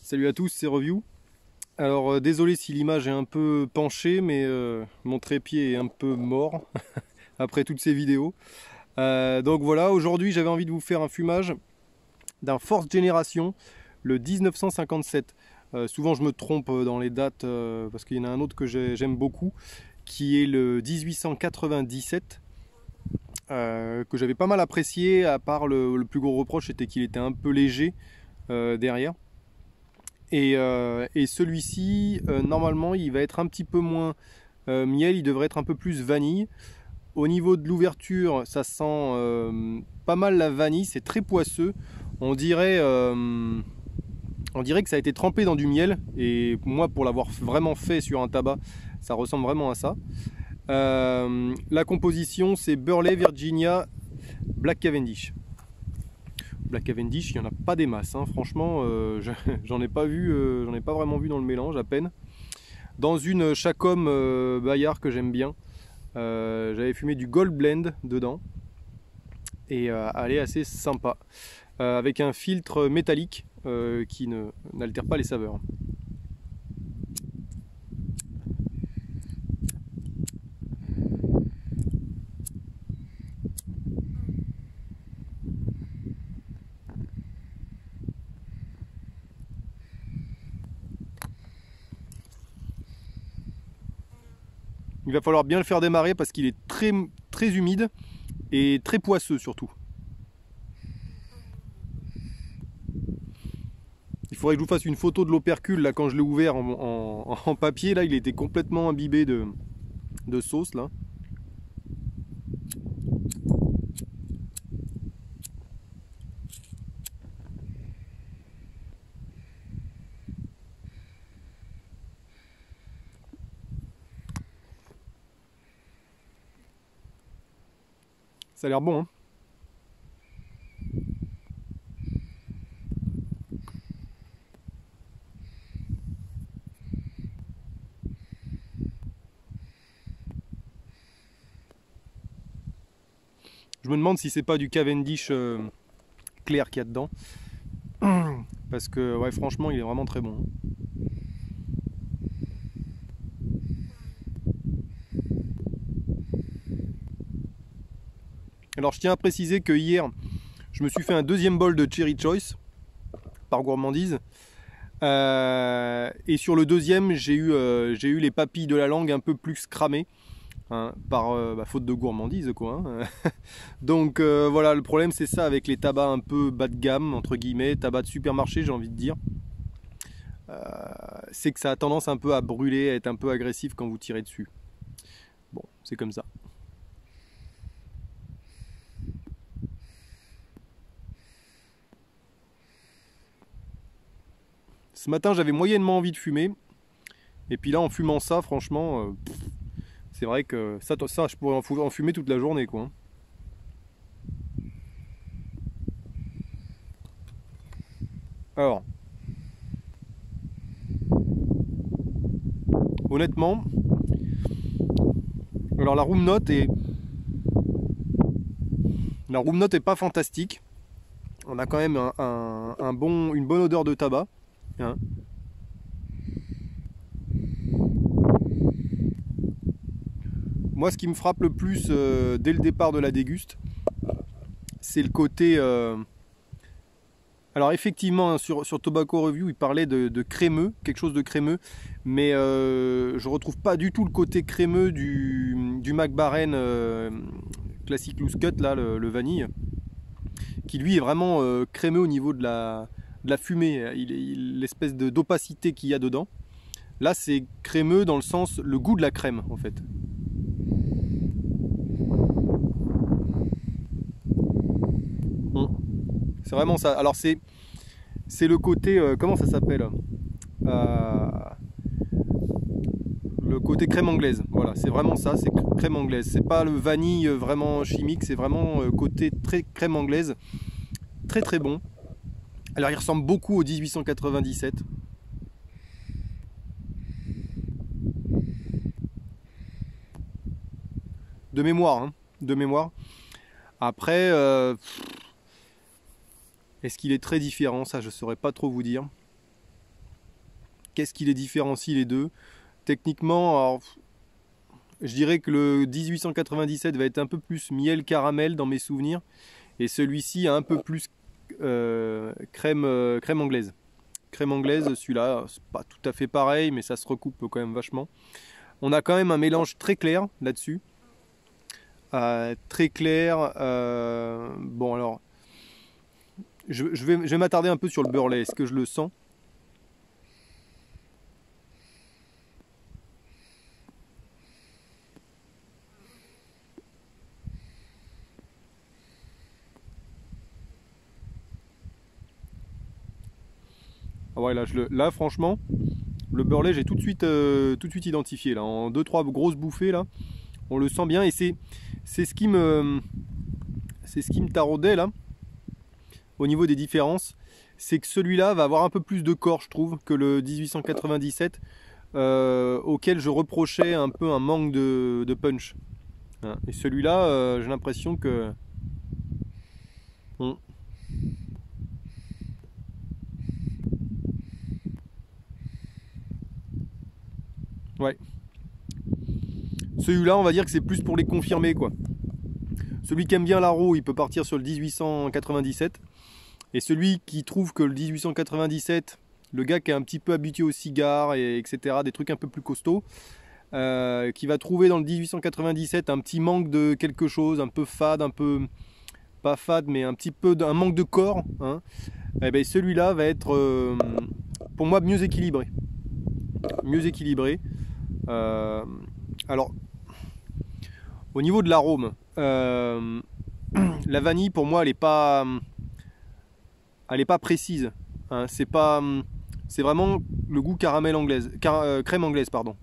Salut à tous, c'est Review. Alors désolé si l'image est un peu penchée, mais mon trépied est un peu mort après toutes ces vidéos. Donc voilà, aujourd'hui j'avais envie de vous faire un fumage d'un Fourth Generation, le 1957. Souvent je me trompe dans les dates parce qu'il y en a un autre que j'aime beaucoup, qui est le 1897. Que j'avais pas mal apprécié, à part le plus gros reproche c'était qu'il était un peu léger derrière. Et celui-ci, normalement, il va être un petit peu moins miel, il devrait être un peu plus vanille. Au niveau de l'ouverture, ça sent pas mal la vanille, c'est très poisseux. On dirait que ça a été trempé dans du miel. Et moi, pour l'avoir vraiment fait sur un tabac, ça ressemble vraiment à ça. La composition, c'est Burley, Virginia, Black Cavendish. Black Cavendish, il n'y en a pas des masses, hein. Franchement, j'en ai pas vu, j'en ai pas vraiment vu dans le mélange, à peine. Dans une Chacom Bayard que j'aime bien, j'avais fumé du Gold Blend dedans, et elle est assez sympa, avec un filtre métallique qui n'altère pas les saveurs. Il va falloir bien le faire démarrer parce qu'il est très humide et très poisseux surtout. Il faudrait que je vous fasse une photo de l'opercule là quand je l'ai ouvert en papier. Là, il était complètement imbibé de sauce là. Ça a l'air bon, hein. Je me demande si c'est pas du Cavendish clair qu'il y a dedans. Parce que ouais, franchement il est vraiment très bon. Alors je tiens à préciser que hier je me suis fait un deuxième bol de Cherry Choice par gourmandise. Et sur le deuxième j'ai eu les papilles de la langue un peu plus cramées, hein, par faute de gourmandise quoi, hein. Donc voilà, le problème c'est ça avec les tabacs un peu bas de gamme, entre guillemets, tabac de supermarché j'ai envie de dire. C'est que ça a tendance un peu à brûler, à être un peu agressif quand vous tirez dessus. Bon, c'est comme ça. Ce matin j'avais moyennement envie de fumer. Et puis là en fumant ça, franchement, c'est vrai que ça je pourrais en fumer toute la journée quoi. Alors, honnêtement, alors la room note est pas fantastique. On a quand même une bonne odeur de tabac, hein. Moi, ce qui me frappe le plus dès le départ de la déguste, c'est le côté. Alors effectivement, sur Tobacco Review, il parlait de crémeux, quelque chose de crémeux, mais je retrouve pas du tout le côté crémeux du Mac Baren Classic Loose Cut, là, le vanille, qui lui est vraiment crémeux au niveau de la fumée, l'espèce d'opacité qu'il y a dedans. Là, c'est crémeux dans le sens, le goût de la crème, en fait. C'est vraiment ça. Alors c'est le côté, comment ça s'appelle, le côté crème anglaise. Voilà, c'est vraiment ça, c'est crème anglaise. C'est pas le vanille vraiment chimique, c'est vraiment côté très crème anglaise. Très très bon. Alors il ressemble beaucoup au 1897. De mémoire, hein, de mémoire. Après, est-ce qu'il est très différent? Ça, je saurais pas trop vous dire. Qu'est-ce qui les différencie les deux? Techniquement, alors, je dirais que le 1897 va être un peu plus miel caramel dans mes souvenirs, et celui-ci a un peu plus crème anglaise. Crème anglaise, celui-là, c'est pas tout à fait pareil, mais ça se recoupe quand même vachement. On a quand même un mélange très clair là-dessus. Très clair. Bon alors, je vais m'attarder un peu sur le beurre-lait. Est-ce que je le sens? Ah ouais, là franchement, le beurre-lait, j'ai tout de suite identifié. Là, en 2-3 grosses bouffées, là, on le sent bien. Et c'est ce qui me taraudait là, au niveau des différences. C'est que celui-là va avoir un peu plus de corps, je trouve, que le 1897, auquel je reprochais un peu un manque de punch. Hein. Et celui-là, j'ai l'impression que... Ouais. Celui-là, on va dire que c'est plus pour les confirmer, quoi. Celui qui aime bien l'Aro, il peut partir sur le 1897. Et celui qui trouve que le 1897, le gars qui est un petit peu habitué aux cigares, etc., des trucs un peu plus costauds, qui va trouver dans le 1897 un petit manque de quelque chose, un peu fade, un peu... pas fade, mais un petit peu un manque de corps, hein, et ben celui-là va être, pour moi, mieux équilibré. Mieux équilibré. Alors, au niveau de l'arôme, la vanille, pour moi, elle n'est pas précise. Hein, c'est vraiment le goût caramel anglaise, crème anglaise, pardon.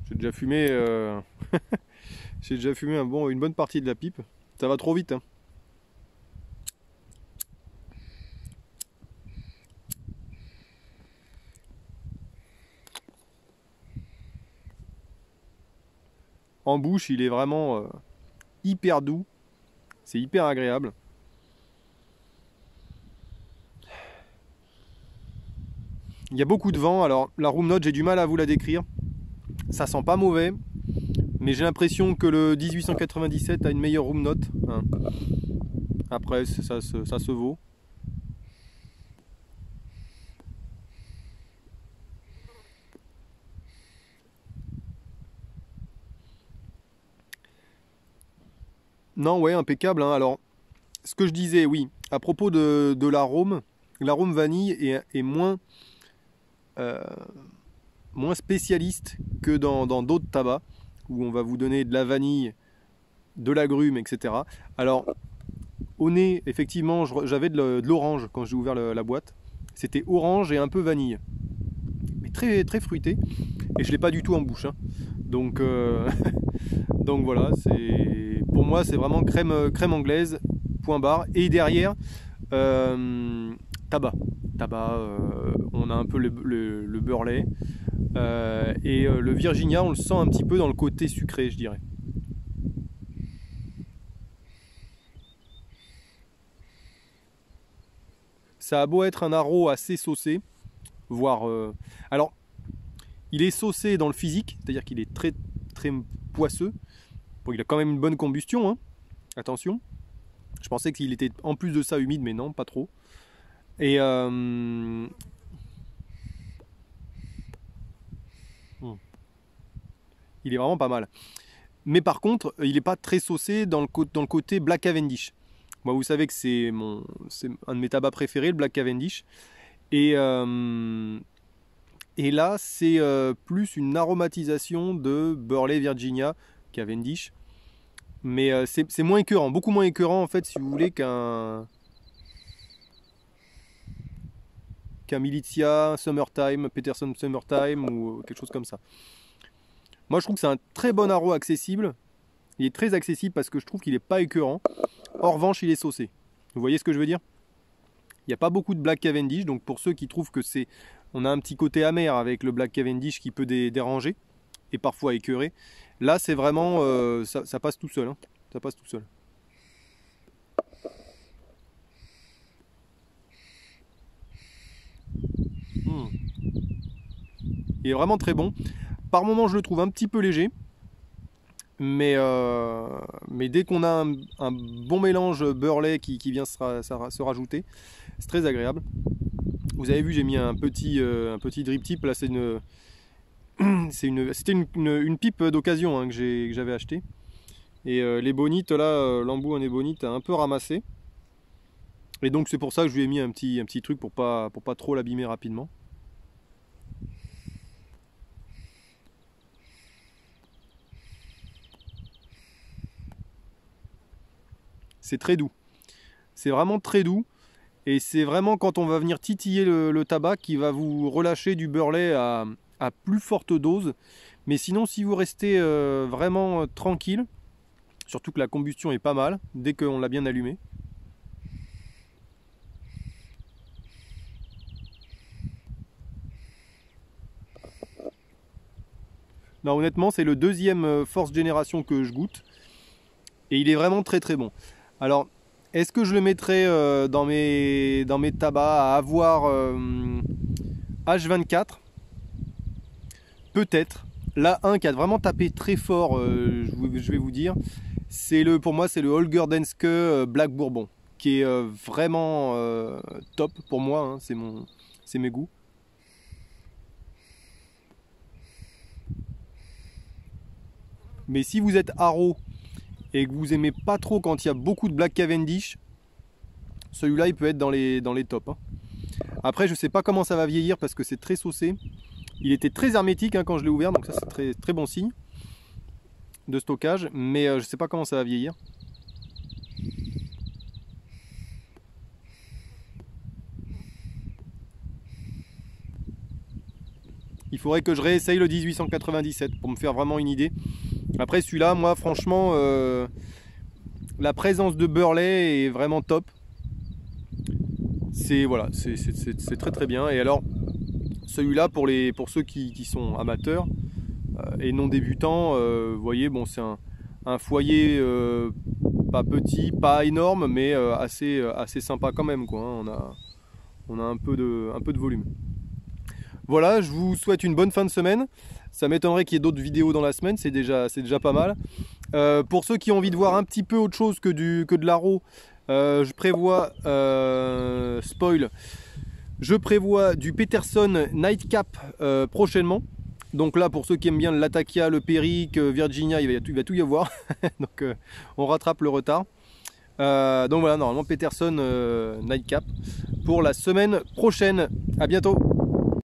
J'ai déjà fumé, j'ai déjà fumé une bonne partie de la pipe. Ça va trop vite. Hein. En bouche, il est vraiment hyper doux. C'est hyper agréable. Il y a beaucoup de vent. Alors, la room note, j'ai du mal à vous la décrire. Ça sent pas mauvais. Mais j'ai l'impression que le 1897 a une meilleure room note. Hein. Après, ça se vaut. Non, ouais, impeccable. Hein. Alors, ce que je disais, oui, à propos de l'arôme vanille est moins, moins spécialiste que dans d'autres tabacs, où on va vous donner de la vanille, de l'agrumes, etc. Alors, au nez, effectivement, j'avais de l'orange quand j'ai ouvert la boîte. C'était orange et un peu vanille. Mais très, très fruité. Et je ne l'ai pas du tout en bouche. Hein. Donc, donc voilà, pour moi, c'est vraiment crème anglaise, point barre. Et derrière, tabac. On a un peu le beurre-lait. Et le Virginia, on le sent un petit peu dans le côté sucré, je dirais. Ça a beau être un haro assez saucé, voire... alors, il est saucé dans le physique, c'est-à-dire qu'il est très, très poisseux. Bon, il a quand même une bonne combustion, hein. Attention. Je pensais qu'il était en plus de ça humide, mais non, pas trop. Et... il est vraiment pas mal. Mais par contre, il n'est pas très saucé dans le côté Black Cavendish. Moi, vous savez que c'est un de mes tabacs préférés, le Black Cavendish. Et là, c'est plus une aromatisation de Burley Virginia Cavendish. Mais c'est moins écœurant, beaucoup moins écœurant en fait, si vous voulez, qu'un Militia Summertime, Peterson Summertime ou quelque chose comme ça. Moi, je trouve que c'est un très bon haro accessible. Il est très accessible parce que je trouve qu'il n'est pas écœurant. En revanche, il est saucé. Vous voyez ce que je veux dire? Il n'y a pas beaucoup de Black Cavendish, donc pour ceux qui trouvent que on a un petit côté amer avec le Black Cavendish qui peut déranger, et parfois écœuré. Là c'est vraiment, ça passe tout seul, hein. Ça passe tout seul. Il est vraiment très bon. Par moments je le trouve un petit peu léger. Mais dès qu'on a un bon mélange beurre-lait qui vient se rajouter, c'est très agréable. Vous avez vu, j'ai mis un petit drip tip. Là, c'était une pipe d'occasion, hein, que j'avais acheté. Et les bonites, là, l'embout en ébonite a un peu ramassé. Et donc c'est pour ça que je lui ai mis un petit truc pour pas trop l'abîmer rapidement. C'est très doux. C'est vraiment très doux. Et c'est vraiment quand on va venir titiller le tabac qui va vous relâcher du beurre-lait à plus forte dose. Mais sinon, si vous restez vraiment tranquille, surtout que la combustion est pas mal, dès qu'on l'a bien allumé. Non, honnêtement, c'est le deuxième Force Génération que je goûte. Et il est vraiment très très bon. Alors, est-ce que je le mettrai dans mes tabacs à avoir H24? Peut-être. Là, un qui a vraiment tapé très fort, je vais vous dire, pour moi, c'est le Holger Danske Black Bourbon, qui est vraiment top pour moi, hein, c'est mes goûts. Mais si vous êtes haro et que vous aimez pas trop quand il y a beaucoup de Black Cavendish, celui-là il peut être dans les tops, hein. Après je sais pas comment ça va vieillir parce que c'est très saucé. Il était très hermétique, hein, quand je l'ai ouvert, donc ça c'est très, très bon signe de stockage, mais je sais pas comment ça va vieillir. Il faudrait que je réessaye le 1897 pour me faire vraiment une idée. Après celui-là, moi franchement, la présence de beurre-lait est vraiment top. C'est voilà, c'est très très bien. Et alors celui-là pour ceux qui sont amateurs et non débutants, vous voyez, bon c'est un foyer pas petit, pas énorme, mais assez sympa quand même, quoi, hein. On a un peu de volume. Voilà, je vous souhaite une bonne fin de semaine. Ça m'étonnerait qu'il y ait d'autres vidéos dans la semaine, c'est déjà pas mal. Pour ceux qui ont envie de voir un petit peu autre chose que de l'haro, je prévois, spoil, je prévois du Peterson Nightcap prochainement. Donc là, pour ceux qui aiment bien le Latakia, le Perique, Virginia, il va tout y avoir. Donc on rattrape le retard. Donc voilà, normalement Peterson Nightcap pour la semaine prochaine. À bientôt.